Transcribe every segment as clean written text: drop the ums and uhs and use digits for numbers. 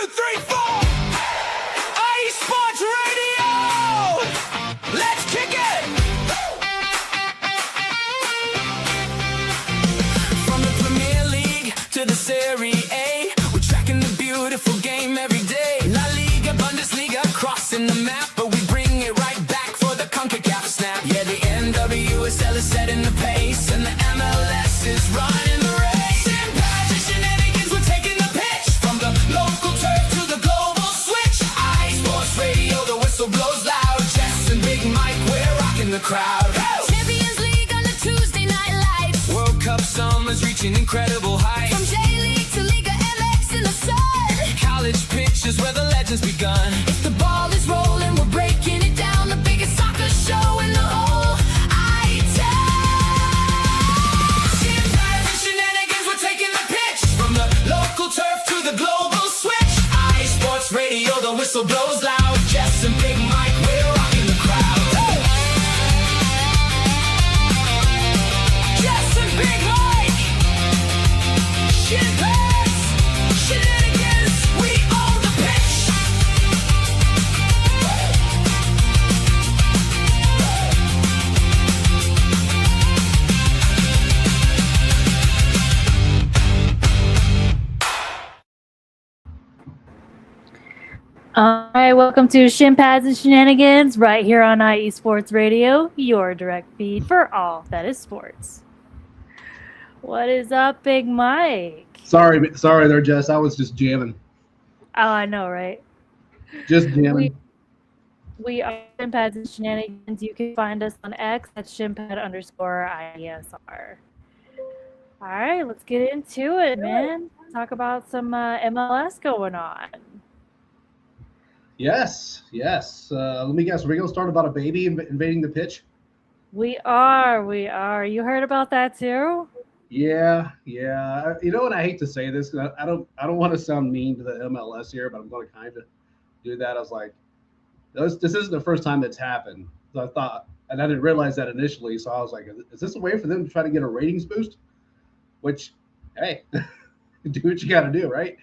three, four. IE Sports Radio. Let's kick it. From the Premier League to the Serie A, we're tracking the beautiful game every day. La Liga, Bundesliga, crossing the map, but we bring it right back for the CONCACAF snap. Yeah, the NWSL is setting the pace, and the MLS is running the race. Shenanigans, we're taking the pitch from the local turf to the global switch. IE Sports Radio, the whistle blows loud. Jess and Big Mike, we're rocking the crowd. Champions League on the Tuesday night lights. World Cup summer's reaching incredible heights. From J-League to Liga MX in the sun. College pitches where the legends begun. If the ball is rolling, we're breaking it down. The biggest soccer show in the whole Shenanigans, we're taking the pitch from the local turf to the global switch. IE Sports Radio, the whistle blows loud. Jess and Big Mike, we're rocking the crowd. Jess and Big Mike. Shenanigans, we own the pitch. All right, welcome to Shin and Shenanigans right here on IE Sports Radio, your direct feed for all that is sports. What is up, Big Mike? Sorry there, Jess. I was just jamming. Oh, I know, right? Just jamming. We are Shin and Shenanigans. You can find us on X at shinpad_IESR. All right, let's get into it, man. Talk about some MLS going on. Yes. Let me guess. Are we going to start about a baby invading the pitch? We are. You heard about that too? Yeah. You know what? I hate to say this. I don't want to sound mean to the MLS here, but I'm going to kind of do that. I was like, this isn't the first time that's happened. So I thought, and I didn't realize that initially. So I was like, is this a way for them to try to get a ratings boost? Which, hey, do what you got to do, right?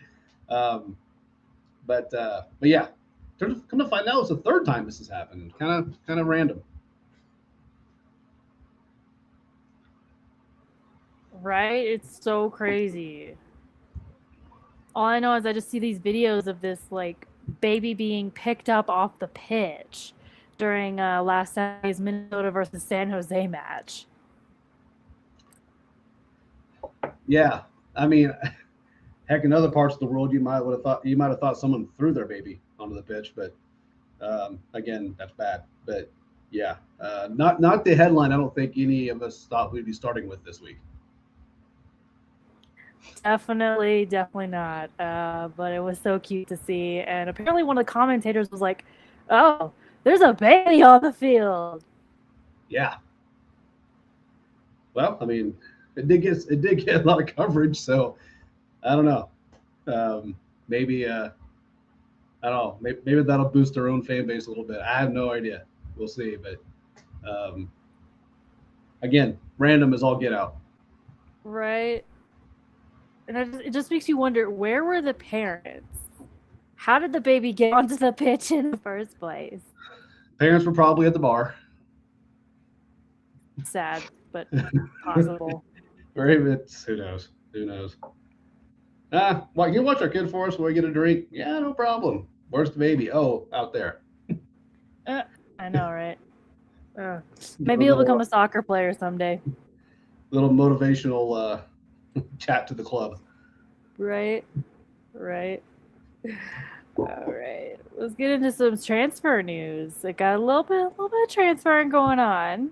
But yeah. Come to find out, it's the third time this has happened. Kind of random. Right? It's so crazy. All I know is I just see these videos of this like baby being picked up off the pitch during last Saturday's Minnesota versus San Jose match. Yeah, I mean, heck, in other parts of the world, you might have thought someone threw their baby onto the pitch, but again, that's bad. But yeah, not the headline. I don't think any of us thought we'd be starting with this week. Definitely not. But it was so cute to see, and apparently one of the commentators was like, "Oh, there's a baby on the field." Yeah. Well, I mean, it did get a lot of coverage, so I don't know. Maybe. I don't know. Maybe that'll boost their own fan base a little bit. I have no idea. We'll see. But again, random as all get out. Right. And it just makes you wonder, where were the parents? How did the baby get onto the pitch in the first place? Parents were probably at the bar. Sad, but possible. Very bit. Who knows? Well, you can watch our kid for us while we get a drink. Yeah, no problem. Where's the baby? Oh, out there. I know, right? Maybe he'll become a soccer player someday. Little motivational chat to the club. Right. All right. Let's get into some transfer news. It got a little bit of transferring going on.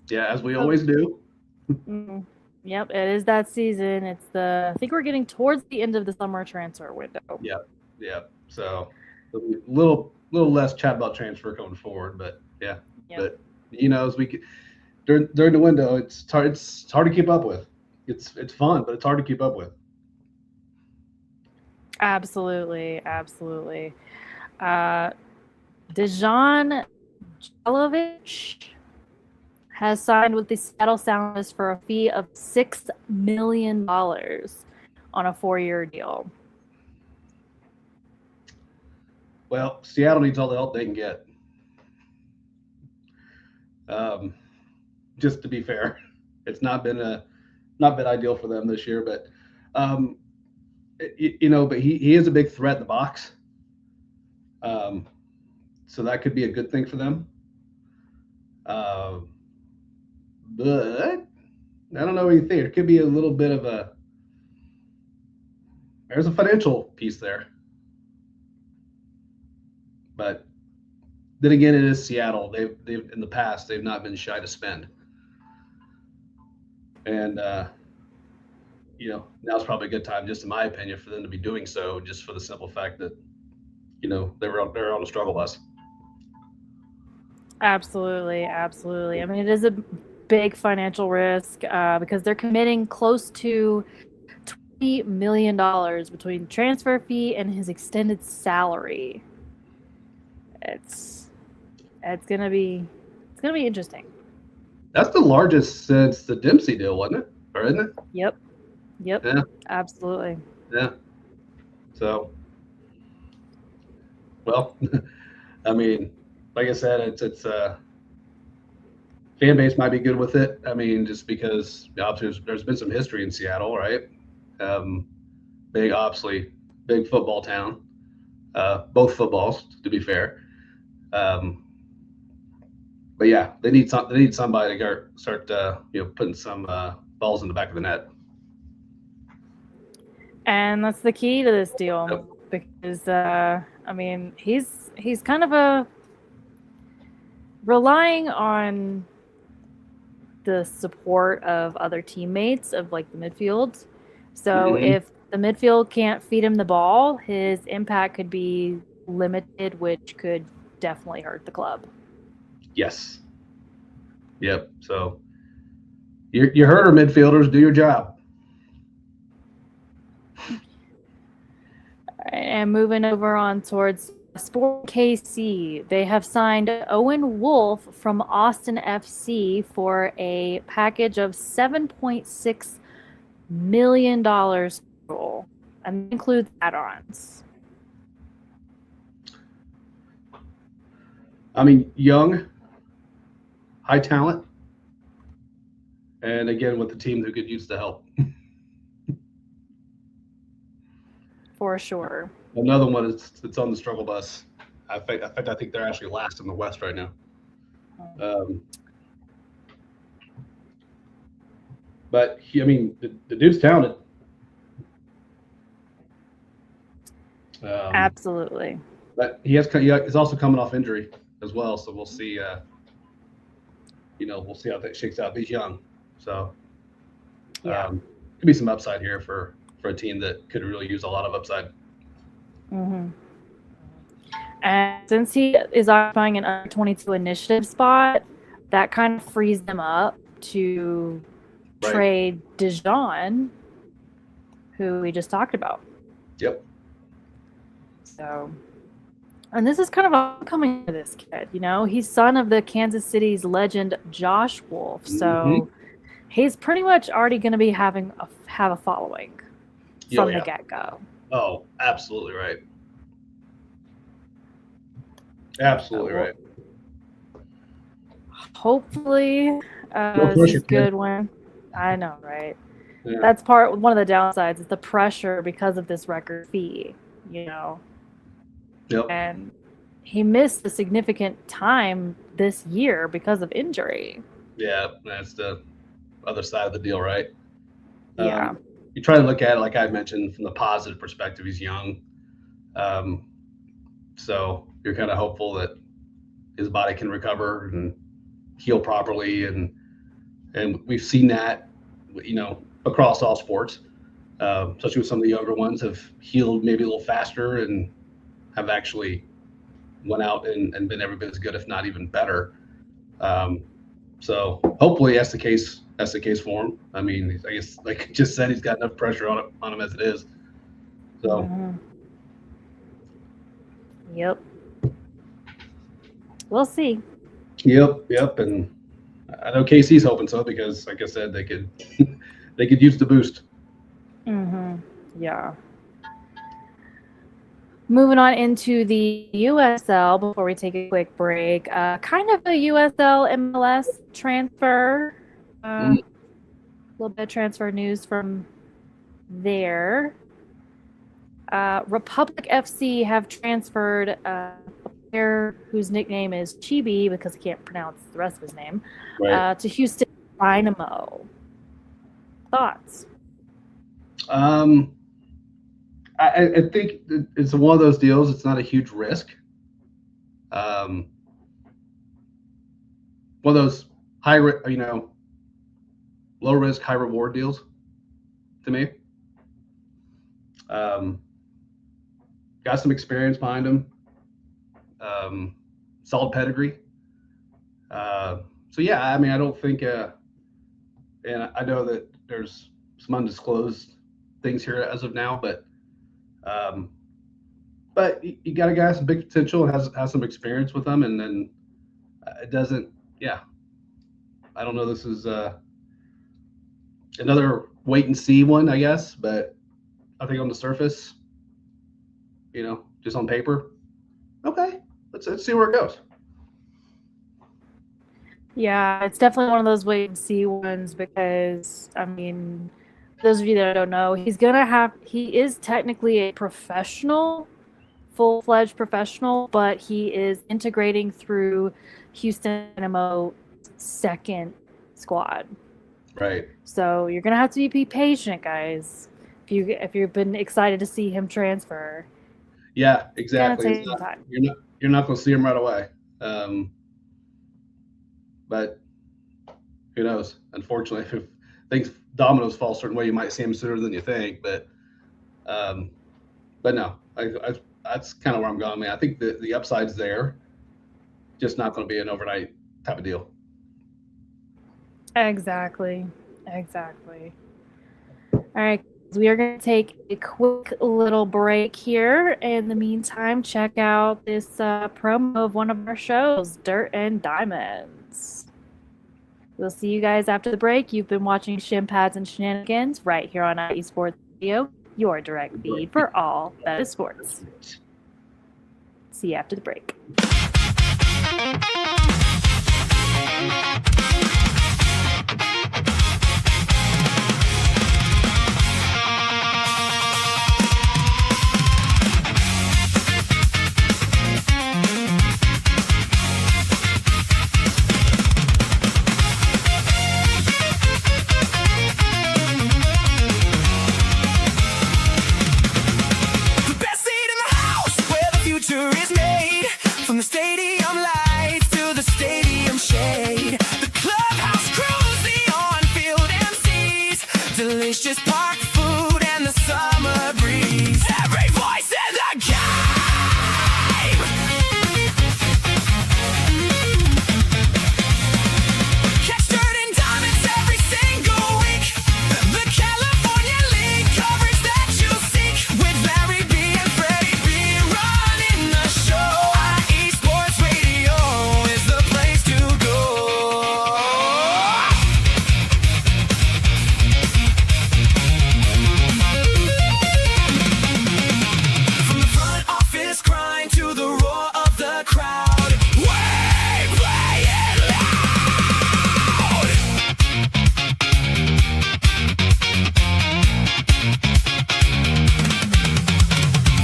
Yeah, as we always do. Yep, it is that season. I think we're getting towards the end of the summer transfer window. Yeah. So a little less chat about transfer going forward, but yeah. Yep. But as we get during the window, it's hard to keep up with. It's fun, but it's hard to keep up with. Absolutely. Dejan Jelovic has signed with the Seattle Sounders for a fee of $6 million on a 4-year deal. Well, Seattle needs all the help they can get. Just to be fair, it's not been ideal for them this year, but but he is a big threat in the box. So that could be a good thing for them. But I don't know what you think. It could be a little bit of there's a financial piece there. But then again, it is Seattle. They've in the past, they've not been shy to spend. And now's probably a good time, just in my opinion, for them to be doing so, just for the simple fact that they're on a struggle bus. Absolutely. I mean, it is a big financial risk because they're committing close to $20 million between transfer fee and his extended salary. It's gonna be interesting. That's the largest since the Dempsey deal, wasn't it? Or isn't it? Yep. Yeah. Absolutely. Yeah. So, well, I mean, like I said, it's fan base might be good with it. I mean, just because obviously there's been some history in Seattle, right? Obviously big football town. Both footballs, to be fair. But yeah, they need somebody to start putting some balls in the back of the net. And that's the key to this deal. Yep. Because I mean, he's kind of relying on the support of other teammates of like the midfield. So if the midfield can't feed him the ball, his impact could be limited, which could definitely hurt the club. Yes. Yep. So you heard her, midfielders, do your job. And moving over on towards Sport KC, they have signed Owen Wolf from Austin FC for a package of $7.6 million total, and includes add-ons. I mean, young, high talent, and again with the team who could use the help. For sure. Another one that's on the struggle bus. I think they're actually last in the West right now. But the dude's talented. Absolutely. But he's also coming off injury as well, so we'll see. We'll see how that shakes out. He's young, so could be some upside here for a team that could really use a lot of upside. Mm-hmm. And since he is occupying an under 22 initiative spot, that kind of frees them up to trade Dijon, who we just talked about. Yep. So, and this is kind of upcoming for this kid. He's son of the Kansas City's legend Josh Wolf, so he's pretty much already going to be have a following from the get-go. Oh, absolutely right. Absolutely right. Hopefully, this is a good one. I know, right? Yeah. That's one of the downsides is the pressure because of this record fee, Yep. And he missed a significant time this year because of injury. Yeah, that's the other side of the deal, right? Yeah. You try to look at it, like I mentioned, from the positive perspective. He's young. So you're kind of hopeful that his body can recover and heal properly. And we've seen that, across all sports, especially with some of the younger ones have healed maybe a little faster and have actually went out and been every bit as good, if not even better. So hopefully that's the case. That's the case for him. I mean, I guess, like I just said, he's got enough pressure on him as it is. So. Yep. We'll see. Yep. And I know KC's hoping so because, like I said, they could use the boost. Yeah. Moving on into the USL before we take a quick break. Kind of a USL MLS transfer. A little bit of transfer news from there. Republic FC have transferred a player whose nickname is Chibi, because I can't pronounce the rest of his name, to Houston Dynamo. Thoughts? I think it's one of those deals. It's not a huge risk. One of those low risk, high reward deals to me. Got some experience behind him. Solid pedigree. So yeah, I mean, I don't think, and I know that there's some undisclosed things here as of now, but you got a guy with some big potential and has some experience with them, and then it doesn't. Yeah, I don't know. This is another wait and see one, I guess, but I think on the surface, just on paper, okay, let's see where it goes. Yeah, it's definitely one of those wait and see ones because, I mean, those of you that don't know, he is technically a professional, full-fledged professional, but he is integrating through Houston Dynamo second squad. Right. So you're gonna have to be patient, guys. If you've been excited to see him transfer. Yeah, exactly. You're not going to see him right away. But who knows? Unfortunately, if things dominoes fall a certain way, you might see him sooner than you think. But no, that's kind of where I'm going. I mean, I think the upside's there, just not going to be an overnight type of deal. Exactly. All right, we are going to take a quick little break here. In the meantime, check out this promo of one of our shows, Dirt and Diamonds. We'll see you guys after the break. You've been watching Shin, Pads, and Shenanigans right here on IE Sports Radio, your direct feed for all that is sports. See you after the break. Is made from the stadium lights to the stadium shade. The clubhouse crews, the on-field MCs, delicious park food and the summer breeze. Every voice in the game. Catch Dirt and Diamonds every single week. The California League coverage that you seek with Larry B and Freddie B. IE Sports Radio is the place to go. From the front office grind to the roar of the crowd, we play it loud.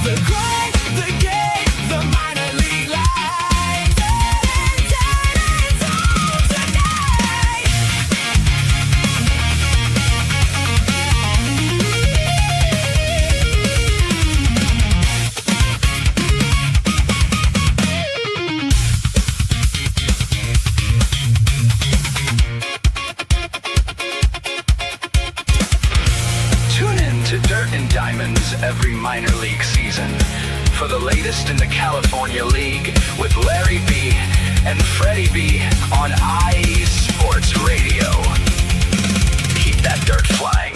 The grind, the game, the minor league life. Dirt and Diamonds on tonight. Tune in to Dirt and Diamonds every minor league season for the latest in the California League with Larry B and Freddie B on IE Sports Radio. Keep that dirt flying,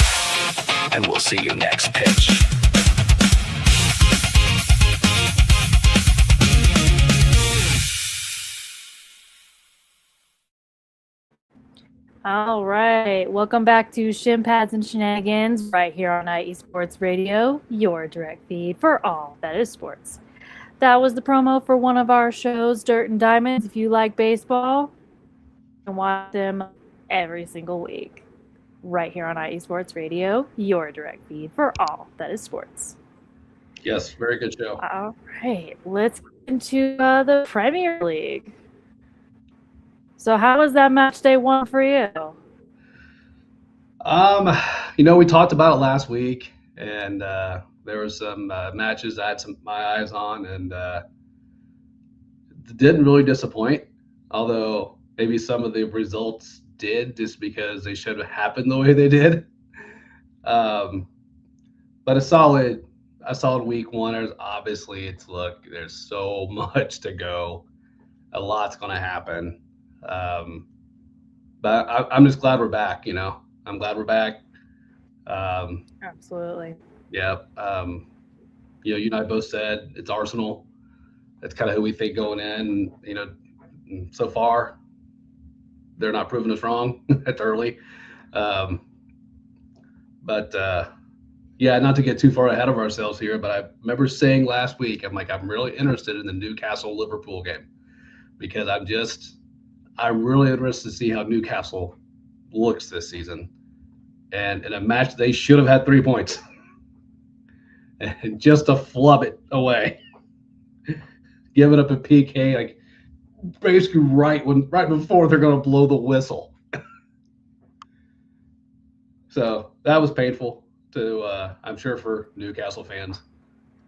and we'll see you next pitch. All right. Welcome back to Shin, Pads, and Shenanigans right here on IE Sports Radio, your direct feed for all that is sports. That was the promo for one of our shows, Dirt and Diamonds. If you like baseball, you can watch them every single week right here on IE Sports Radio, your direct feed for all that is sports. Yes, very good show. All right. Let's get into the Premier League. So how was that match day one for you? We talked about it last week, and there were some matches I had my eyes on, and didn't really disappoint. Although maybe some of the results did, just because they should have happened the way they did. But a solid week one. There's so much to go. A lot's going to happen. But I'm just glad we're back. I'm glad we're back. Absolutely. Yeah. You and I both said it's Arsenal. That's kind of who we think going in. So far, they're not proving us wrong. It's early. But not to get too far ahead of ourselves here, but I remember saying last week, I'm really interested in the Newcastle-Liverpool game, because I'm really interested to see how Newcastle looks this season. And in a match, they should have had 3 points. And just to flub it away, give it up a PK, basically right before they're going to blow the whistle. So that was painful I'm sure, for Newcastle fans.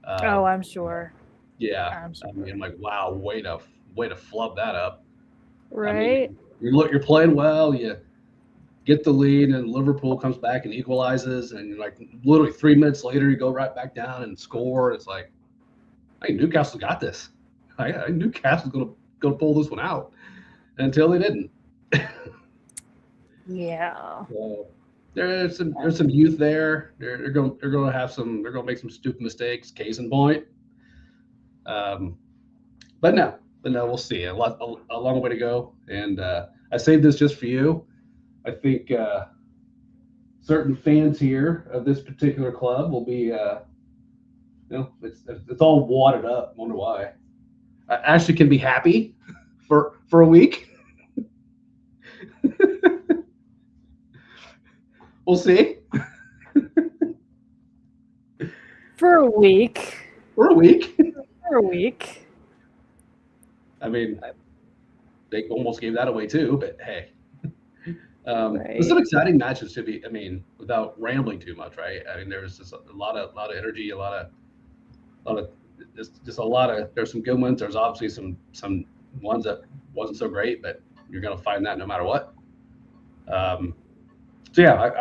I'm sure. Yeah. I'm sure. Wow, way to flub that up. Right. You're playing well. You get the lead, and Liverpool comes back and equalizes, and literally 3 minutes later, you go right back down and score. It's Newcastle got this. Newcastle's gonna pull this one out, until they didn't. Yeah. So there's some youth there. They're gonna make some stupid mistakes. Case in point. But no, we'll see. A long way to go, and I saved this just for you. I think certain fans here of this particular club will be, it's all wadded up. Wonder why. I actually can be happy for a week. We'll see. For a week. For a week. They almost gave that away too, but hey. Right. There's some exciting matches to be. Without rambling too much, right? There's just a lot of energy, a lot of There's some good ones. There's obviously some ones that wasn't so great, but you're gonna find that no matter what. I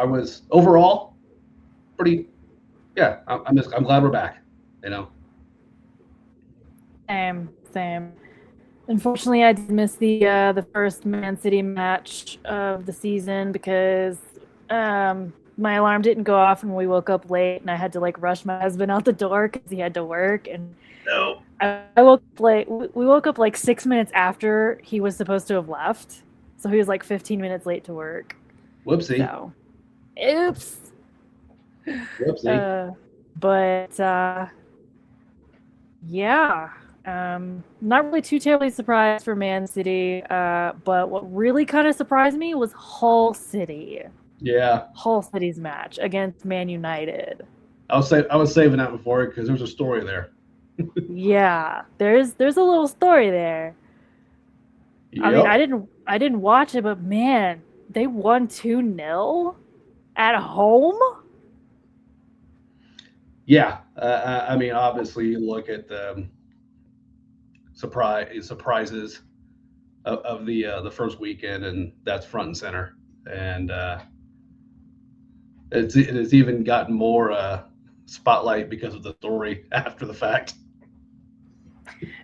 was overall pretty. Yeah, I'm glad we're back. Same. Unfortunately, I did miss the first Man City match of the season because my alarm didn't go off and we woke up late, and I had to rush my husband out the door because he had to work. And No. I woke up late. We woke up 6 minutes after he was supposed to have left, so he was 15 minutes late to work. Whoopsie. So, oops. Whoopsie. Not really too terribly surprised for Man City, but what really kind of surprised me was Hull City. Yeah. Hull City's match against Man United. I was saving that before because there's a story there. Yeah, there's a little story there. Yep. I didn't watch it, but man, they won 2-0 at home. Yeah, obviously you look at the surprises of the first weekend, and that's front and center, and it's even gotten more spotlight because of the story after the fact.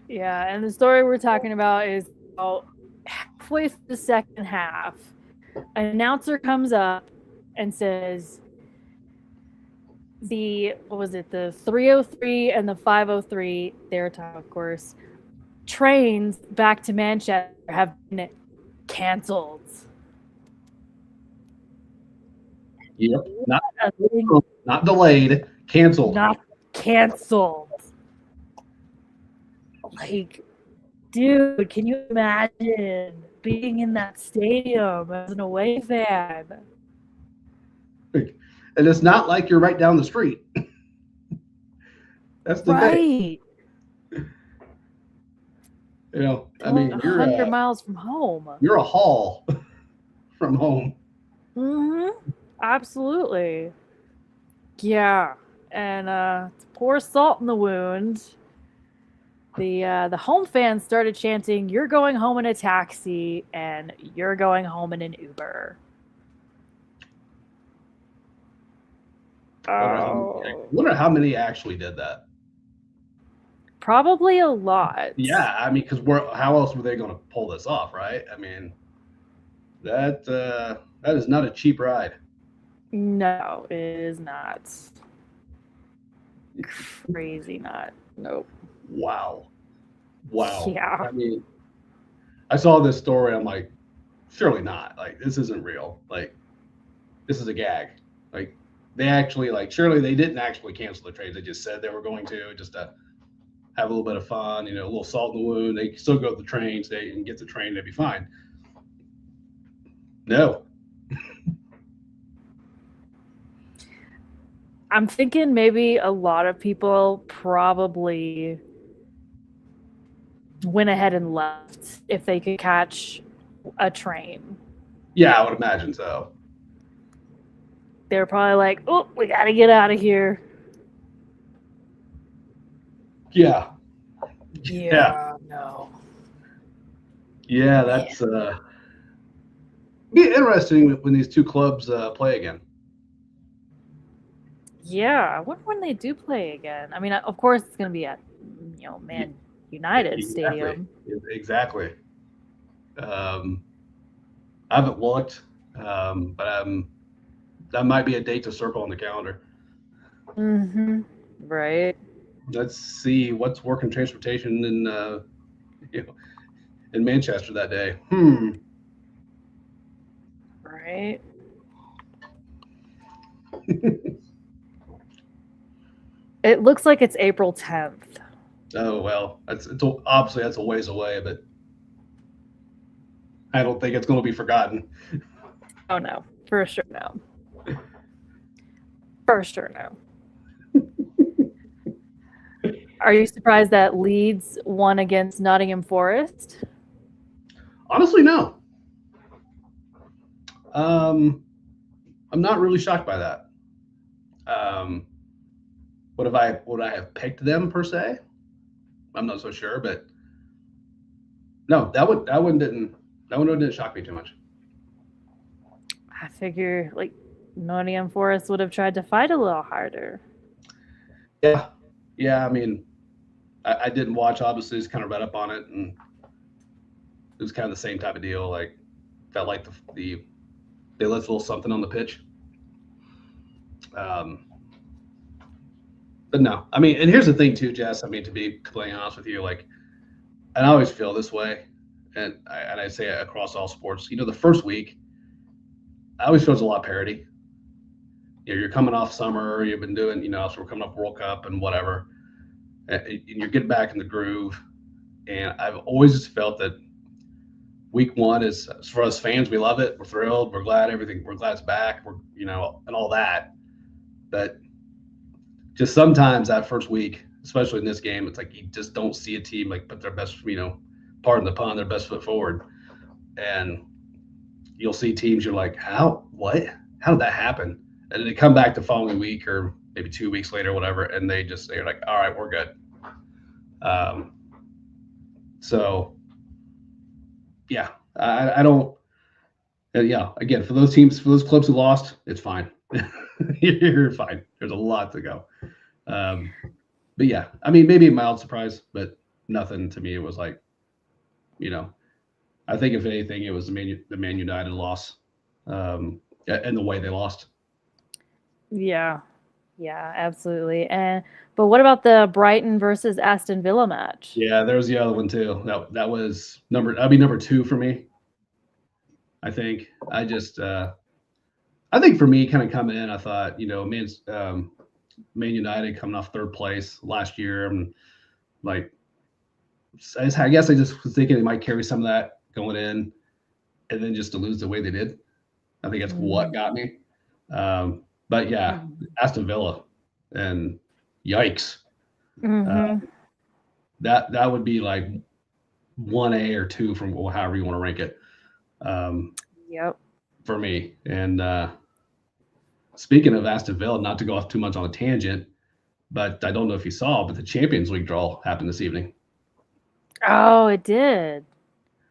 Yeah, and the story we're talking about is about halfway through the second half, an announcer comes up and says the 303 and the 503, their time, of course, trains back to Manchester have been canceled. Yep. Not A thing not delayed, canceled. not canceled. Like, dude, can you imagine being in that stadium as an away fan? And it's not like you're right down the street. That's the thing. Right. You know, I mean, 100 miles from home. you're a haul from home. Absolutely. Yeah. And to pour salt in the wound, the home fans started chanting, "You're going home in a taxi," and "You're going home in an Uber." Wonder how many actually did that. Probably a lot. Yeah, I mean, because how else were they going to pull this off, right? I mean, that is not a cheap ride. No, it is not. Crazy not. Nope. Wow. Yeah. I mean, I saw this story. I'm like, surely not. Like, this isn't real. Like, this is a gag. Like, they actually, like, surely they didn't actually cancel the trades. They just said they were going to, just to have a little bit of fun, you know, a little salt in the wound. They can still go to the train, stay and get the train, they'd be fine. No. I'm thinking maybe a lot of people probably went ahead and left if they could catch a train. Yeah, I would imagine so. They were probably like, "Oh, we got to get out of here." Yeah. No. Yeah, that's be interesting when these two clubs play again. Yeah, I wonder when they do play again. I mean, of course, it's going to be at, Man United Stadium. Exactly. I haven't looked, but that might be a date to circle on the calendar. Right. Let's see what's working transportation in Manchester that day. Right. It looks like it's April 10th. Oh well, it's obviously that's a ways away, but I don't think it's going to be forgotten. Oh no, for sure no. For sure no. Are you surprised that Leeds won against Nottingham Forest? Honestly, no. I'm not really shocked by that. Would I have picked them per se? I'm not so sure, but no, that one didn't shock me too much. I figure like Nottingham Forest would have tried to fight a little harder. Yeah. I mean, I didn't watch. Obviously, just kind of read up on it, and it was kind of the same type of deal. Like, felt like they left a little something on the pitch. But no, I mean, and here's the thing too, Jess. I mean, to be completely honest with you, like, and I always feel this way, and I say it across all sports. You know, the first week, I always feel there's a lot of parity. You know, you're coming off summer, you've been doing, so we're coming up World Cup and whatever, and you're getting back in the groove. And I've always just felt that week one is, for us fans, we love it. We're thrilled. We're glad it's back. And all that. But just sometimes that first week, especially in this game, it's like you just don't see a team like put their best, pardon the pun, their best foot forward. And you'll see teams, you're like, how did that happen? And then they come back the following week or maybe 2 weeks later, whatever, and they're like, all right, we're good. So yeah, I don't. Yeah, again, for those clubs who lost, it's fine. You're fine. There's a lot to go. But yeah, I mean, maybe a mild surprise, but nothing to me. It was like, I think if anything, it was the Man United loss, and the way they lost. Yeah, absolutely. But what about the Brighton versus Aston Villa match? Yeah, there was the other one too. That was number 2 for me. I think I just I think for me, kind of coming in, I thought, Man United coming off third place last year. I'm like, I guess I just was thinking they might carry some of that going in, and then just to lose the way they did. I think that's what got me. But yeah, Aston Villa, and yikes, that would be like 1A or 2 from however you want to rank it. Yep. For me. And speaking of Aston Villa, not to go off too much on a tangent, but I don't know if you saw, but the Champions League draw happened this evening. Oh, it did.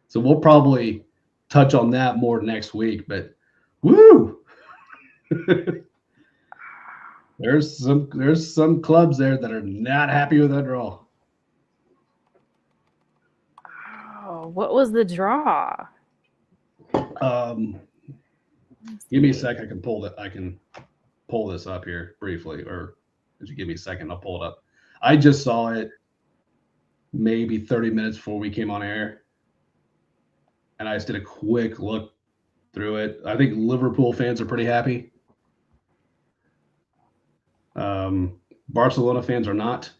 So we'll probably touch on that more next week. But woo! There's some clubs there that are not happy with that draw. Oh, what was the draw? Give me a sec. I can pull this up here briefly, or if you give me a second, I'll pull it up. I just saw it maybe 30 minutes before we came on air, and I just did a quick look through it. I think Liverpool fans are pretty happy. Barcelona fans are not.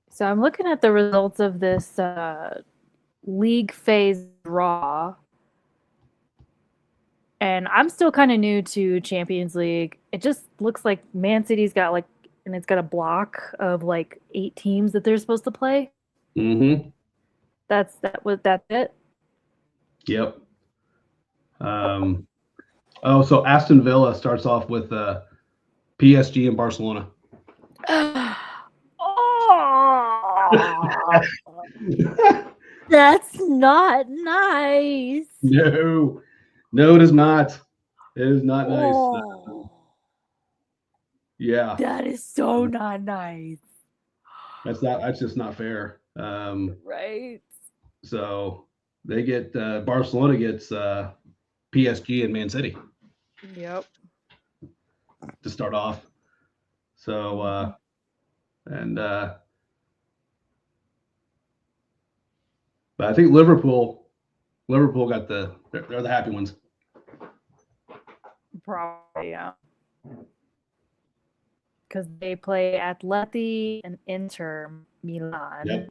So I'm looking at the results of this league phase draw. And I'm still kind of new to Champions League. It just looks like Man City's got and it's got a block of 8 teams that they're supposed to play. Mm-hmm. That's it. Yep. So Aston Villa starts off with PSG and Barcelona. Oh, that's not nice. No, it is not. It is not nice. Oh, Yeah, that is so not nice. that's just not fair. Right. So they get Barcelona gets PSG and Man City Yep. to start off. So but I think Liverpool got they're the happy ones. Probably, yeah. Because they play Atleti and Inter Milan. Yep.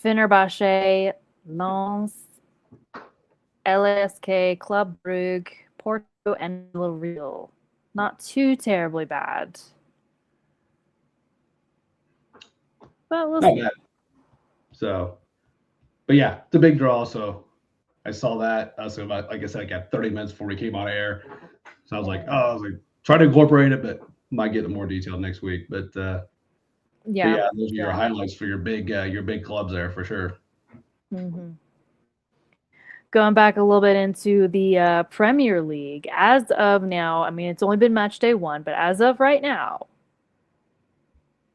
Fenerbahce, Lens, LSK, Club Brugge, Porto, and Villarreal. Not too terribly bad. But we'll Not see. bad. So, but yeah, it's a big draw. So I saw that. I was about, like I said, I got 30 minutes before we came on air. So I was like, try to incorporate it, but might get more detail next week. But Yeah. those are your highlights for your big clubs there for sure. Mm-hmm. Going back a little bit into the Premier League, as of now, I mean, it's only been match day 1, but as of right now,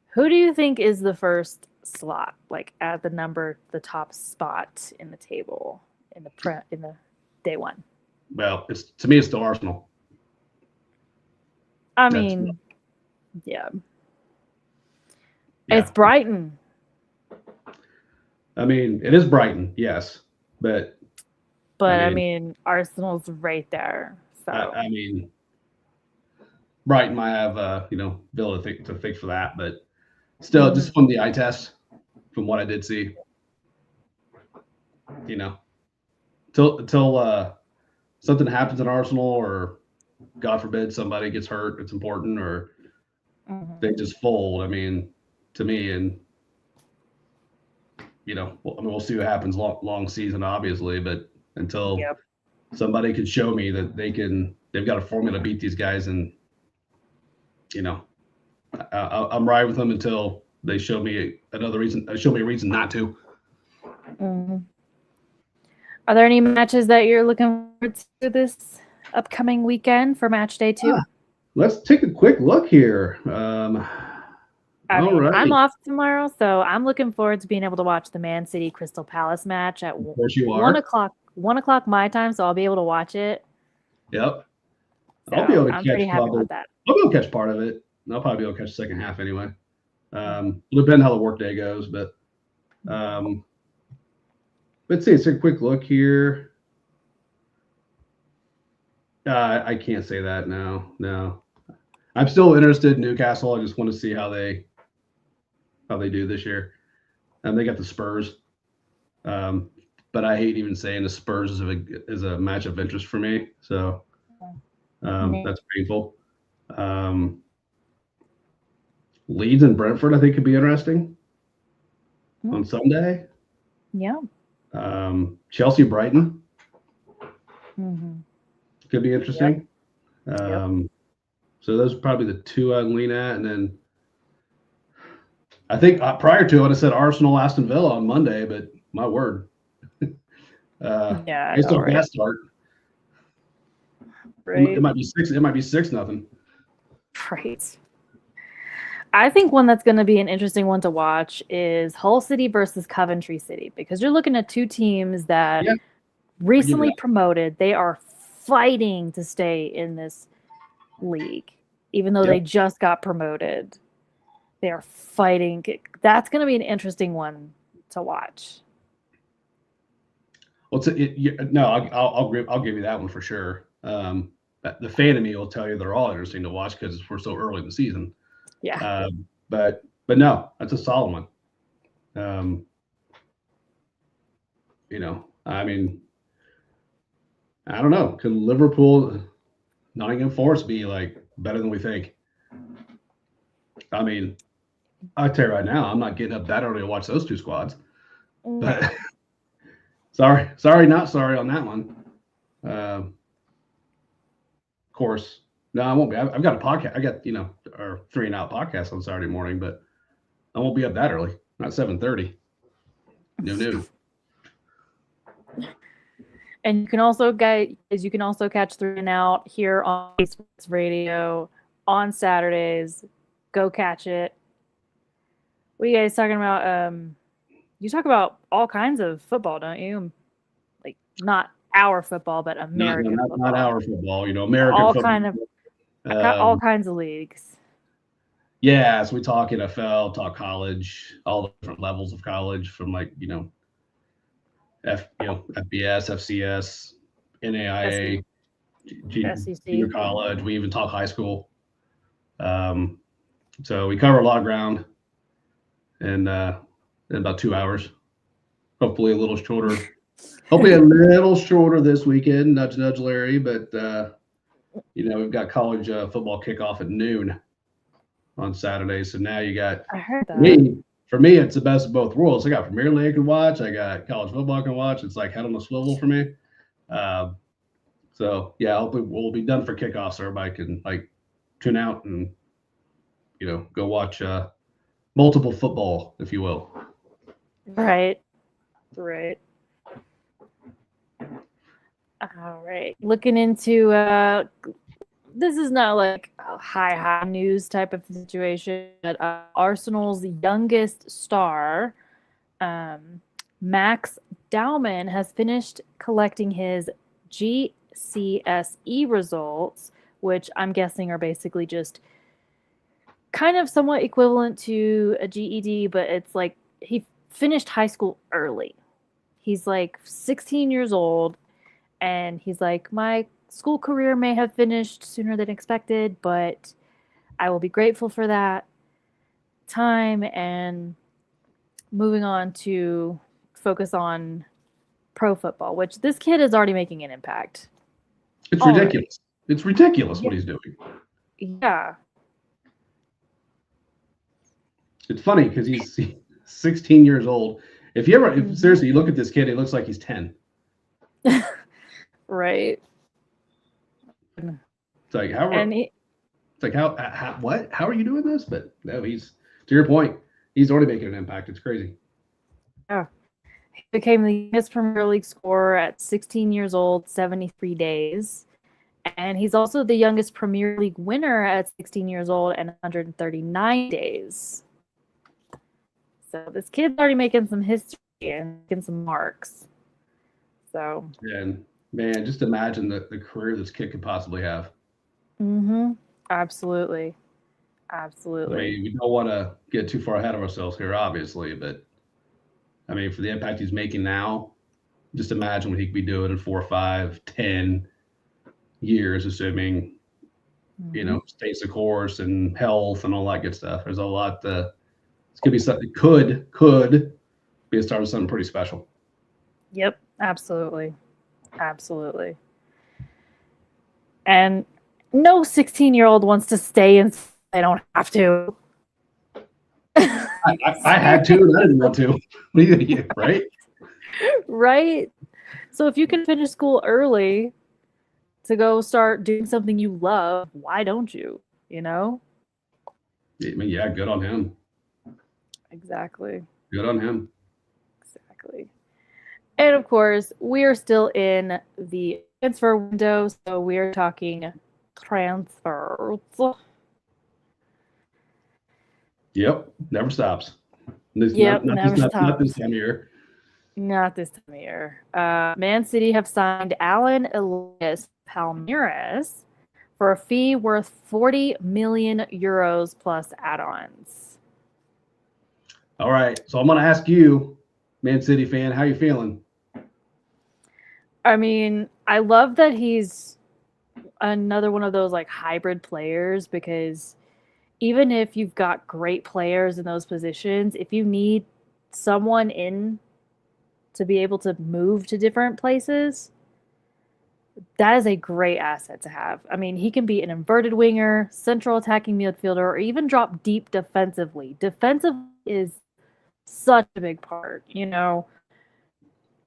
who do you think is the first slot, at the top spot in the table in the day 1? Well, to me, it's the Arsenal. I mean, yeah. It's Brighton. I mean, it is Brighton, yes, but I mean, Arsenal's right there. So I mean, Brighton might have Villa to fix for that, but still, just from the eye test, from what I did see, until something happens in Arsenal, or God forbid somebody gets hurt, it's important, or they just fold. I mean, to me, and we'll see what happens long season, obviously, but until somebody can show me that they've got a formula to beat these guys, and I'm right with them until they show me a reason not to. Mm-hmm. Are there any matches that you're looking forward to this upcoming weekend for match day 2? Let's take a quick look here. I'm off tomorrow, so I'm looking forward to being able to watch the Man City Crystal Palace match at 1 o'clock. 1 o'clock my time, so I'll be able to watch it. Yep. So I'll be able to I'm catch pretty happy about that. I'll be able to catch part of it. I'll probably be able to catch the second half anyway. It'll depend how the workday goes, but let's see. Let's take a quick look here. I can't say that. No. I'm still interested in Newcastle. I just want to see how they do this year. And they got the Spurs. But I hate even saying the Spurs is a match of interest for me. So that's painful. Leeds and Brentford, I think, could be interesting on Sunday. Yeah. Chelsea Brighton Mm-hmm. could be interesting. Yep. So those are probably the two I'd lean at. And then I think prior to it, I said Arsenal, Aston Villa on Monday, but my word. Yeah, Based on right. that start, Right. it might be 6. It might be 6-0. Right. I think one that's going to be an interesting one to watch is Hull City versus Coventry City, because you're looking at two teams that recently promoted. They are fighting to stay in this league, even though they just got promoted. They are fighting. That's going to be an interesting one to watch. Well, I'll give you that one for sure. The fan of me will tell you they're all interesting to watch because we're so early in the season. Yeah. But no, that's a solid one. I mean, I don't know. Could Liverpool, Nottingham Forest be like better than we think? I mean, I tell you right now, I'm not getting up that early to watch those two squads. But sorry, not sorry on that one. Of course, no, I won't be. I've got a podcast. I got our 3 and Out podcast on Saturday morning, but I won't be up that early. Not 7:30. No. And you can also catch 3 and Out here on Sports Radio on Saturdays. Go catch it. What are you guys talking about? You talk about all kinds of football, don't you? Like not our football, but American football. Not our football. American football. All kinds of leagues. Yeah, so we talk NFL, talk college, all the different levels of college, from FBS, FCS, NAIA, junior college. We even talk high school. So we cover a lot of ground in about 2 hours. Hopefully a little shorter. Hopefully a little shorter this weekend. Nudge, nudge, Larry. But we've got college football kickoff at noon on Saturday. So now you got I heard that. For me, it's the best of both worlds. I got Premier League I can watch. I got college football I can watch. It's like head on a swivel for me. So yeah, hopefully we'll be done for kickoff so everybody can tune out and go watch multiple football, if you will. Right. All right. Looking into this is not like a high news type of situation, but Arsenal's youngest star, Max Dowman, has finished collecting his GCSE results, which I'm guessing are basically just kind of somewhat equivalent to a GED, but it's like he finished high school early. He's like 16 years old, and he's like, my school career may have finished sooner than expected, but I will be grateful for that time and moving on to focus on pro football, which this kid is already making an impact. It's ridiculous. It's ridiculous what he's doing. Yeah. It's funny because he's 16 years old. If seriously, you look at this kid, he looks like he's 10. Right. It's like how are you doing this? But no, he's, to your point, he's already making an impact. It's crazy. Yeah. He became the youngest Premier League scorer at 16 years old, 73 days. And he's also the youngest Premier League winner at 16 years old and 139 days. So this kid's already making some history and making some marks. So. And man, just imagine the career this kid could possibly have. Absolutely. I mean, we don't want to get too far ahead of ourselves here, obviously, but I mean, for the impact he's making now, just imagine what he could be doing in 4, 5, 10, years, assuming you know stays the course and health and all that good stuff. There's a lot. It's gonna be something could be a start of something pretty special. Yep, absolutely. Absolutely. And no 16-year-old wants to stay and they don't have to. I had to, and I didn't want to. Right? Right? So if you can finish school early to go start doing something you love, why don't you? You know? I mean, yeah, good on him. Exactly. Good on him. Exactly. And of course, we are still in the transfer window, so we are talking transfers. Yep, never stops. Yep, never Not stops. this time of year. Not this time of year. Man City have signed Alan Elias Palmeiras for a fee worth 40 million euros plus add-ons. All right, so I'm going to ask you, Man City fan, how you feeling? I mean, I love that he's another one of those like hybrid players, because even if you've got great players in those positions, if you need someone in to be able to move to different places, that is a great asset to have. I mean, he can be an inverted winger, central attacking midfielder, or even drop deep defensively. Defensive is such a big part, you know.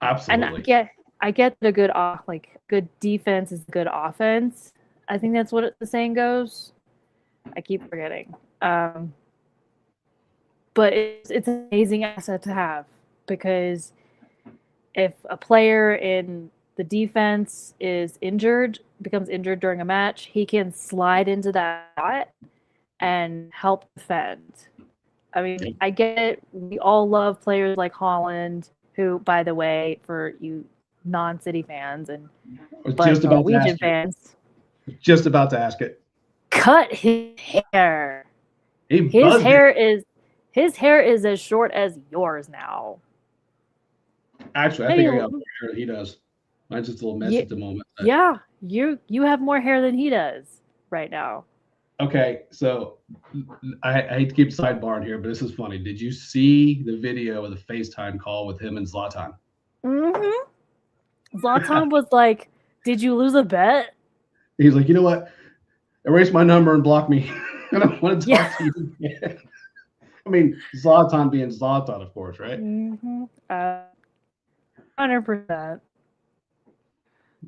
Absolutely. And I get the good defense is good offense. I think that's what the saying goes. I keep forgetting. But it's an amazing asset to have, because if a player in the defense becomes injured during a match, he can slide into that spot and help defend. I mean, I get it. We all love players like Holland, who, by the way, for you non-City fans and Norwegian fans, just about to ask it. Cut his hair. His hair is as short as yours now. Actually, I think I got more hair than he does. Mine's just a little messy at the moment. Yeah, you have more hair than he does right now. Okay, so I hate to keep sidebarring here, but this is funny. Did you see the video of the FaceTime call with him and Zlatan? Mm-hmm. Zlatan was like, "Did you lose a bet?" He's like, "You know what? Erase my number and block me. I don't want to talk to you again." I mean, Zlatan being Zlatan, of course, right? 100%.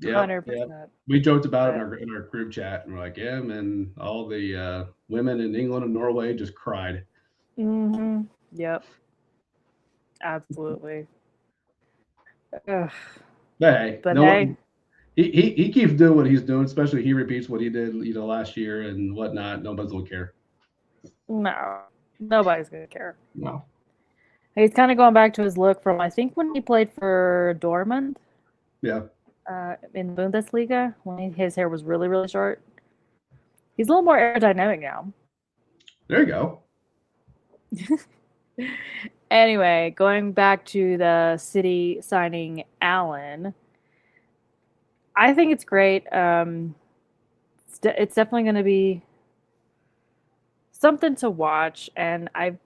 Yeah, 100%. yeah. We joked about it in our group chat, and we're like, "Yeah, man, all the women in England and Norway just cried." Mm-hmm. Yep. Absolutely. Ugh. But hey, But he keeps doing what he's doing. Especially he repeats what he did, last year and whatnot. Nobody's gonna care. No, nobody's gonna care. No. He's kind of going back to his look from, I think, when he played for Dortmund. Yeah. In Bundesliga, when his hair was really, really short. He's a little more aerodynamic now. There you go. Anyway, going back to the City signing Allen, I think it's great. It's definitely going to be something to watch, and I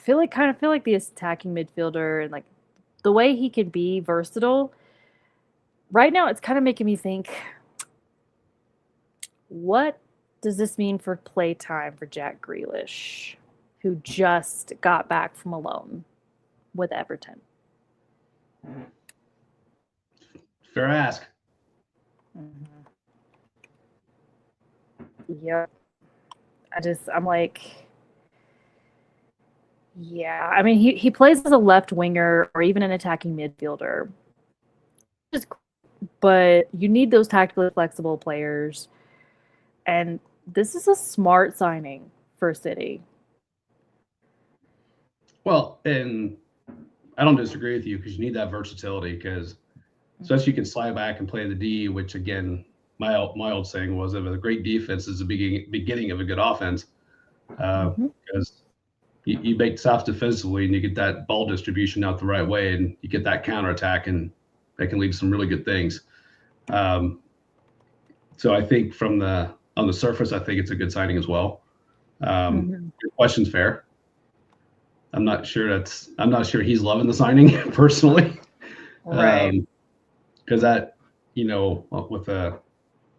feel like the attacking midfielder and like the way he can be versatile. Right now, it's kind of making me think, what does this mean for play time for Jack Grealish, who just got back from a loan with Everton? Fair ask. Mm-hmm. Yep. I'm like, yeah. I mean, he plays as a left winger or even an attacking midfielder. But you need those tactically flexible players. And this is a smart signing for City. Well, and I don't disagree with you, because you need that versatility, because especially you can slide back and play the D, which again, my old saying was that a great defense is the beginning of a good offense, because you make stops defensively and you get that ball distribution out the right way and you get that counterattack, and that can lead to some really good things. So I think on the surface, I think it's a good signing as well. Your question's fair. I'm not sure he's loving the signing personally. Right. Because that, with the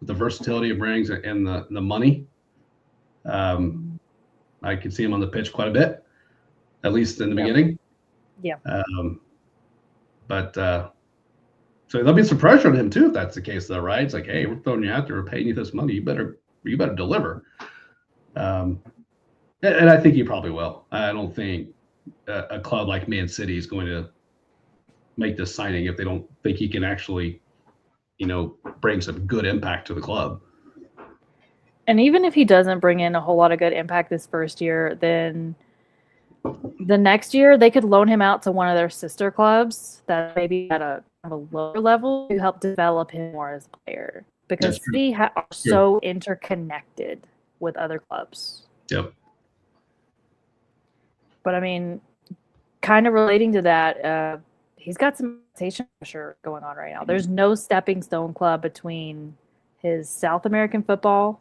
versatility it brings and the money, I could see him on the pitch quite a bit, at least in the beginning. Yeah. But so there'll be some pressure on him too if that's the case, though, right? It's like, hey, we're throwing you out there, we're paying you this money, you better deliver. And I think he probably will. I don't think a club like Man City is going to make this signing if they don't think he can actually, bring some good impact to the club. And even if he doesn't bring in a whole lot of good impact this first year, then the next year they could loan him out to one of their sister clubs that maybe at a lower level to help develop him more as a player, because City are so interconnected with other clubs. Yep. But I mean, kind of relating to that, he's got some citation pressure going on right now. There's no stepping stone club between his South American football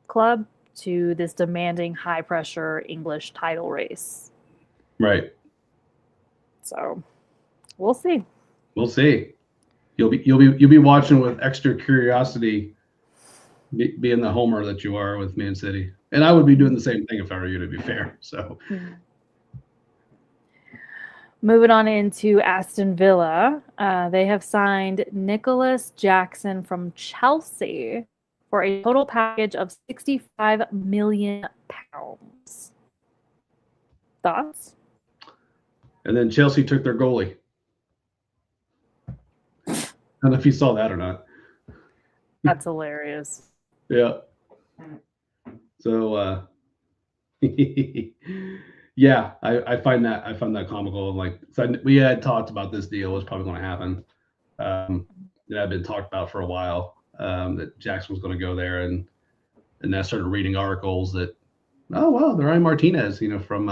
club to this demanding high pressure English title race. Right. So we'll see. We'll see. You'll be watching with extra curiosity, being the homer that you are with Man City, and I would be doing the same thing if I were you, to be fair. So. Moving on into Aston Villa, they have signed Nicholas Jackson from Chelsea for a total package of £65 million. Thoughts? And then Chelsea took their goalie. I don't know if you saw that or not. That's hilarious. Yeah. So, yeah, I find that comical. Like, so we had talked about this deal was probably going to happen. It had been talked about for a while, that Jackson was going to go there, and I started reading articles that, oh well, they're Ryan Martinez, from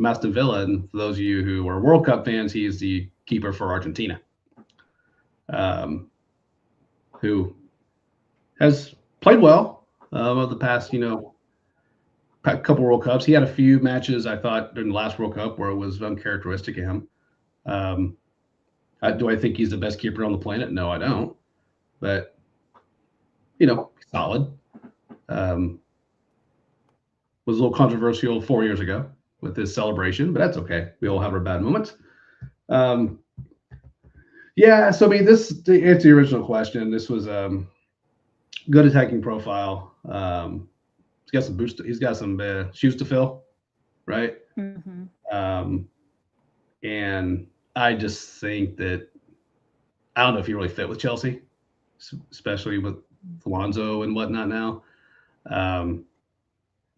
Aston Villa, and for those of you who are World Cup fans, he is the keeper for Argentina, who has played well over the past, couple World Cups. He had a few matches, I thought, during the last World Cup where it was uncharacteristic of him. Do I think he's the best keeper on the planet? No, I don't. But, solid. Was a little controversial 4 years ago with his celebration, but that's okay. We all have our bad moments. Yeah, so I mean, to answer the original question, this was good attacking profile. He's got some boost. He's got some shoes to fill, right? Mm-hmm. And I just think that I don't know if he really fit with Chelsea, especially with Alonso and whatnot now.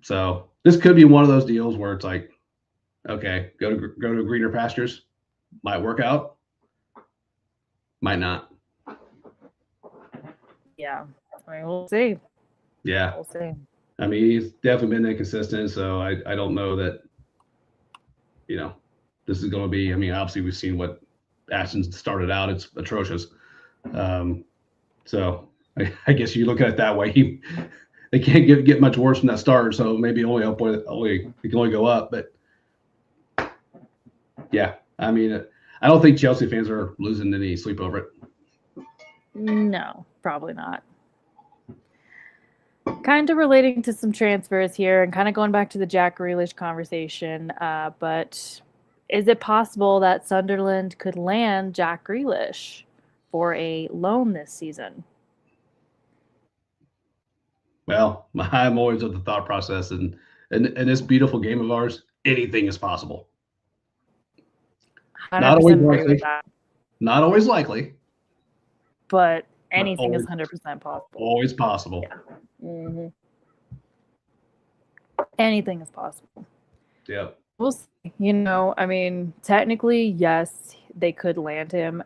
So this could be one of those deals where it's like, okay, go to greener pastures. Might work out, might not. Yeah, I mean, we'll see. Yeah, We'll see. I mean, he's definitely been inconsistent, so I don't know that, this is going to be. I mean, obviously we've seen what Aston started out. It's atrocious. So I guess you look at it that way. They can't get much worse from that start, so maybe it can only go up. But yeah, I mean, I don't think Chelsea fans are losing any sleep over it. No, probably not. Kind of relating to some transfers here and kind of going back to the Jack Grealish conversation, but is it possible that Sunderland could land Jack Grealish for a loan this season? Well, I'm always of the thought process, and in this beautiful game of ours, anything is possible. Not always likely. Not always likely. But anything is 100% possible. Always possible. Yeah. Mm-hmm. Anything is possible. Yeah. We'll see. I mean, technically, yes, they could land him.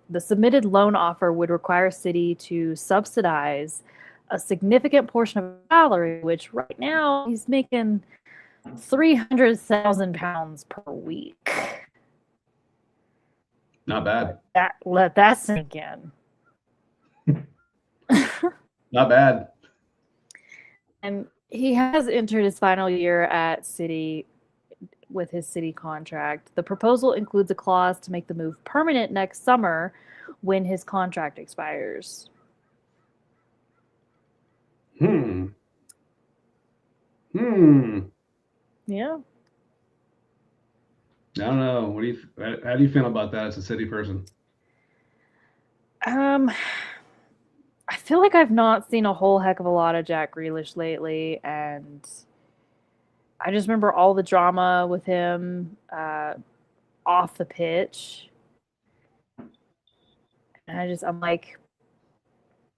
The submitted loan offer would require City to subsidize a significant portion of his salary, which right now he's making £300,000 per week. Not bad. Let that sink in. Not bad. And he has entered his final year at City with his City contract. The proposal includes a clause to make the move permanent next summer when his contract expires. Hmm. Yeah. I don't know. How do you feel about that as a City person? I feel like I've not seen a whole heck of a lot of Jack Grealish lately, and I just remember all the drama with him off the pitch. And I'm like,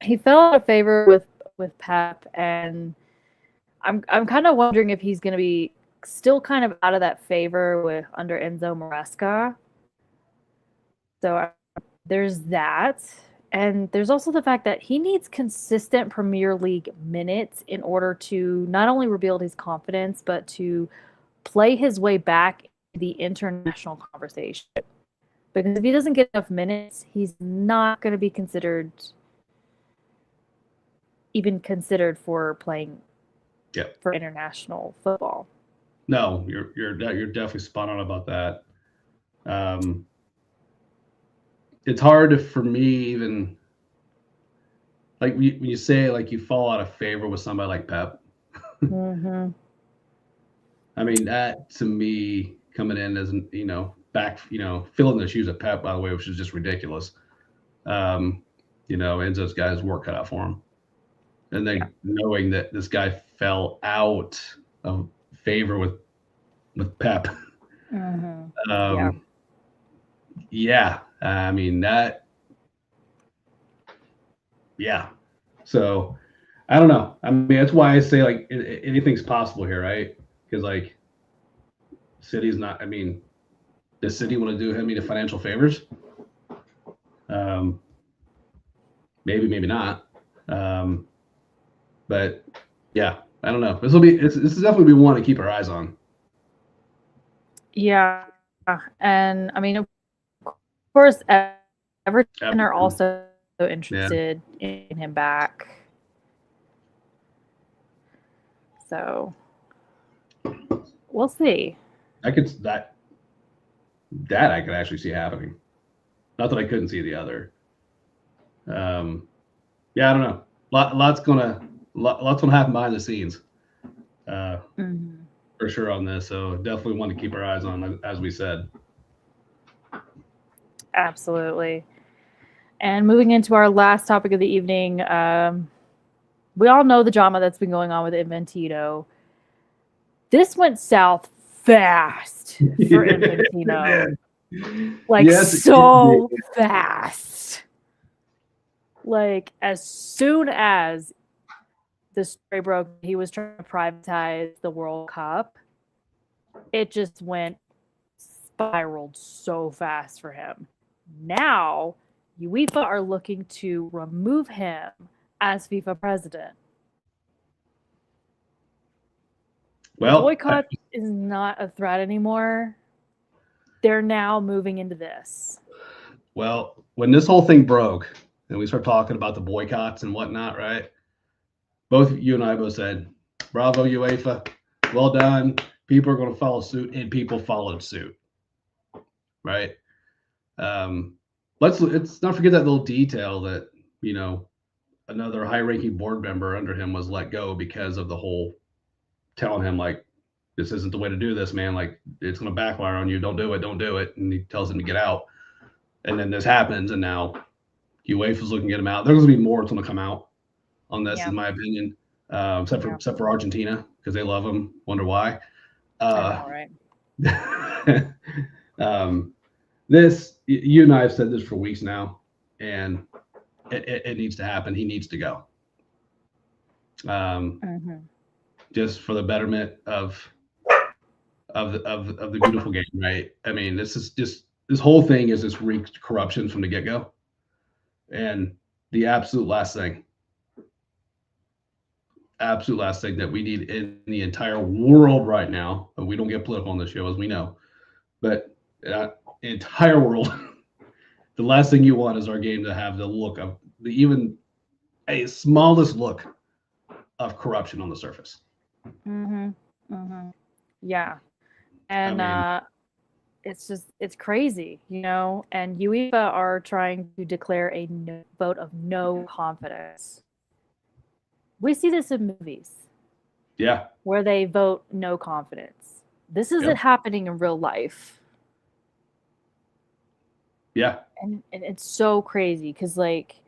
he fell out of favor with Pep, and I'm kind of wondering if he's going to be still kind of out of that favor with under Enzo Maresca. So there's that. And there's also the fact that he needs consistent Premier League minutes in order to not only rebuild his confidence, but to play his way back in the international conversation. Because if he doesn't get enough minutes, he's not going to be even considered for playing for international football. No, you're definitely spot on about that. It's hard for me even, like when you say like you fall out of favor with somebody like Pep. Mm-hmm. I mean, that to me coming in as back, filling the shoes of Pep, by the way, which is just ridiculous. Enzo's got his work cut out for him. And then knowing that this guy fell out of favor with Pep. Mm-hmm. I mean that. Yeah. So I don't know. I mean, that's why I say like anything's possible here, right? Because like City's not. I mean, does City want to do him any financial favors? Maybe, maybe not. But yeah, I don't know. This is definitely one to keep our eyes on. Yeah, and I mean, of course, Everton are also interested in him back. So we'll see. I could I could actually see happening. Not that I couldn't see the other. I don't know. Lots gonna happen behind the scenes. For sure on this. So definitely want to keep our eyes on, as we said. Absolutely. And moving into our last topic of the evening, we all know the drama that's been going on with Infantino. This went south fast for Infantino. Like, so fast. Like, as soon as the story broke, he was trying to privatize the World Cup, it just spiraled so fast for him. Now, UEFA are looking to remove him as FIFA president. Well, the boycott is not a threat anymore. They're now moving into this. Well, when this whole thing broke and we started talking about the boycotts and whatnot, right? Both you and I both said, bravo, UEFA. Well done. People are going to follow suit, and people followed suit. Right? Let's not forget that little detail that, another high-ranking board member under him was let go because of the whole telling him, like, this isn't the way to do this, man. Like, it's going to backfire on you. Don't do it. Don't do it. And he tells him to get out. And then this happens, and now UEFA's looking at him out. There's going to be more that's going to come out on this, in my opinion, except for Argentina, because they love him. Wonder why. Right. This, you and I have said this for weeks now, and it needs to happen. He needs to go. Just for the betterment of the beautiful game, right? I mean, this whole thing is just wreaked corruption from the get-go. And the absolute last thing that we need in the entire world right now, and we don't get political on the show, as we know, but entire world, the last thing you want is our game to have the look of even a smallest look of corruption on the surface. Mm-hmm. Mm-hmm. Yeah. And mean- it's crazy, you know. And UEFA are trying to declare a vote of no confidence. We see this in movies Yeah. where they vote no confidence. This isn't Yep. happening in real life. Yeah. And it's so crazy because, like,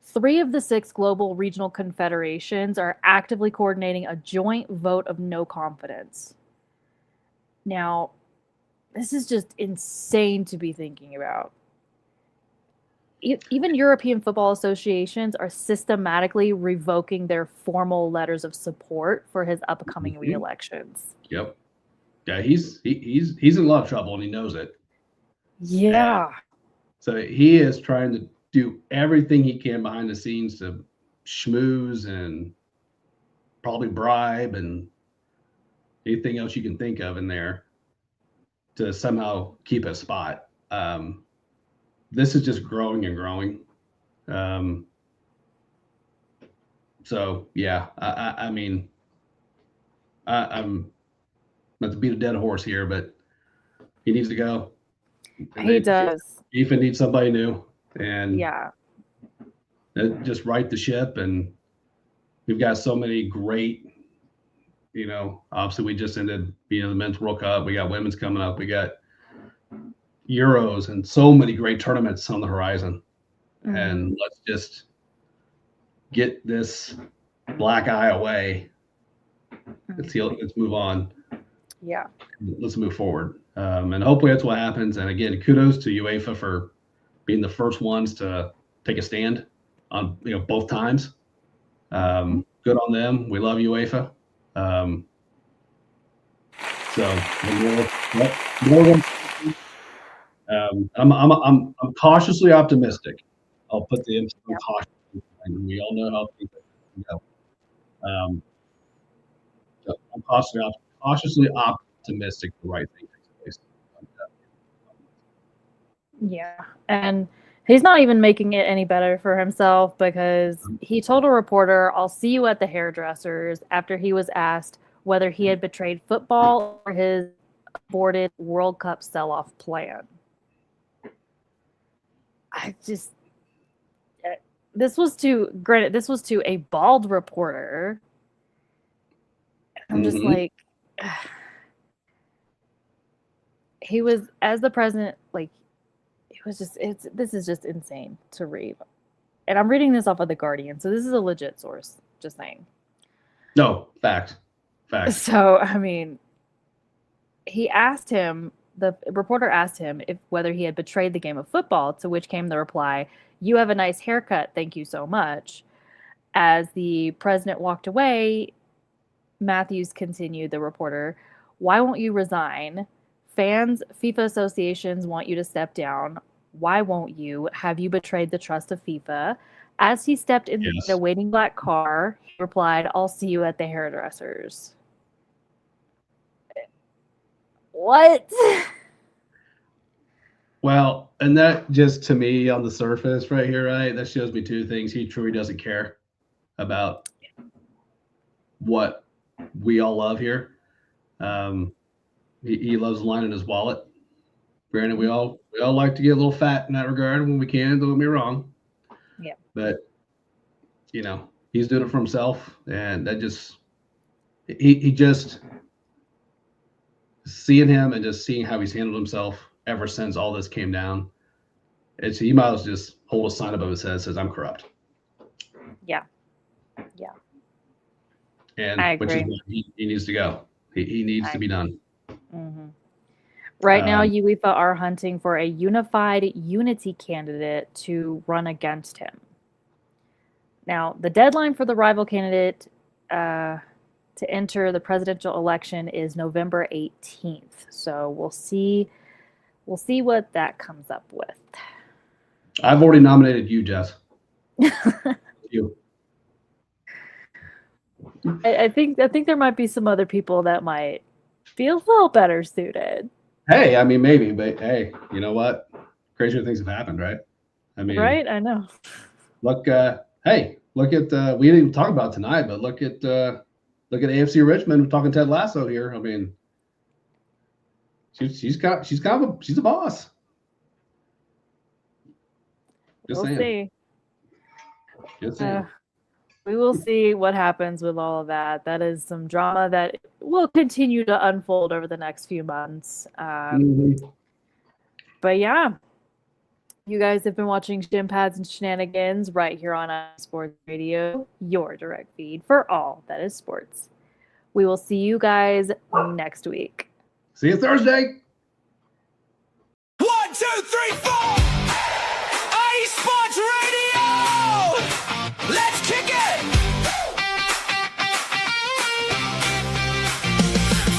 3 of the 6 global regional confederations are actively coordinating a joint vote of no confidence. Now, this is just insane to be thinking about. Even European football associations are systematically revoking their formal letters of support for his upcoming Mhm. re-elections. Yep. Yeah, he's in a lot of trouble and he knows it. Yeah. So he is trying to do everything he can behind the scenes to schmooze and probably bribe and anything else you can think of in there to somehow keep a spot. This is just growing and growing. So yeah, I mean, I'm not to beat a dead horse here, but he needs to go. And He does. FIFA needs somebody new, and Yeah. just right the ship. And we've got so many great, you know, obviously we just ended, you know, the men's World Cup. We got women's coming up. We got Euros and so many great tournaments on the horizon. Mhm. And let's just get this black eye away. Let's move on. Yeah. Let's move forward. And hopefully that's what happens. And again, kudos to UEFA for being the first ones to take a stand on, you know, both times. Good on them. We love UEFA. So I'm cautiously optimistic. I'll put the emphasis on caution. And we all know how things go. So I'm cautiously optimistic the right thing takes place. Yeah. And he's not even making it any better for himself because he told a reporter, "I'll see you at the hairdressers," after he was asked whether he had betrayed football or his aborted World Cup sell-off plan. I just this was to a bald reporter. I'm just like, he was, as the president, like, this is just insane to read. And I'm reading this off of The Guardian, so this is a legit source, just saying. No, fact. So, I mean, the reporter asked him whether he had betrayed the game of football, to which came the reply, "You have a nice haircut, thank you so much." As the president walked away, Matthews continued, the reporter, "Why won't you resign? Fans, FIFA associations want you to step down. Why won't you? Have you betrayed the trust of FIFA?" As he stepped in the waiting black car, he replied, "I'll see you at the hairdressers." What? Well, and that just, to me, on the surface right here, right, that shows me 2 things. He truly doesn't care about what we all love here. He loves lining his wallet. Granted, we all like to get a little fat in that regard when we can, don't get me wrong. Yeah. But, you know, he's doing it for himself, and that just he just seeing him and just seeing how he's handled himself ever since all this came down. He might as well just hold a sign above his head that says, "I'm corrupt." Yeah. And I which is agree. why he needs to go. He needs to be done. Mm-hmm. Right now, UEFA are hunting for a unified unity candidate to run against him. Now, the deadline for the rival candidate to enter the presidential election is November 18th. So we'll see what that comes up with. I've already nominated you, Jess. You. I think there might be some other people that might be a little better suited. Hey, I mean, maybe, but hey, you know what? Crazier things have happened, right? I mean, right? I know. Look look at we didn't even talk about it tonight, but look at AFC Richmond. We're talking Ted Lasso here. I mean, she's a boss. Just We'll saying. see. Just saying. We will see what happens with all of that. That is some drama that will continue to unfold over the next few months. But yeah, you guys have been watching Shin Pads and Shenanigans right here on Sports Radio, your direct feed for all that is sports. We will see you guys next week. See you Thursday. 1, 2, 3, 4. Sports Radio. Let's kick it.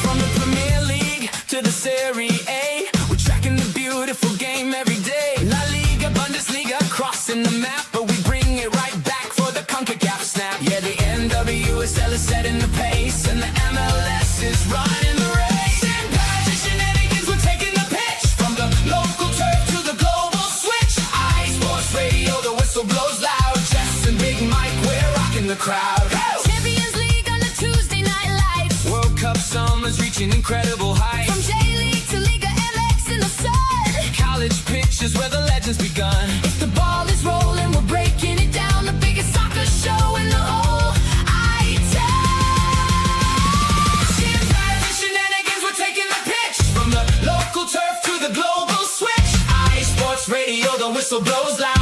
From the Premier League to the Serie A, we're tracking the beautiful game every day. La Liga, Bundesliga, crossing the map, but we bring it right back for the CONCACAF snap. Yeah, the NWSL is setting the pace, and the MLS is running the race. Shin Pads and Shenanigans, we're taking the pitch from the local turf to the global switch. Sports Radio, the whistle blows loud. Jess and Big Mike, we're rocking the crowd. Champions League on the Tuesday night lights. World Cup summer's reaching incredible heights. From J-League to Liga MX in the sun. College pitches where the legends begun. If the ball is rolling, we're breaking it down. The biggest soccer show in the whole Shin Pads and Shenanigans, we're taking the pitch from the local turf to the global switch. Sports Radio, the whistle blows loud.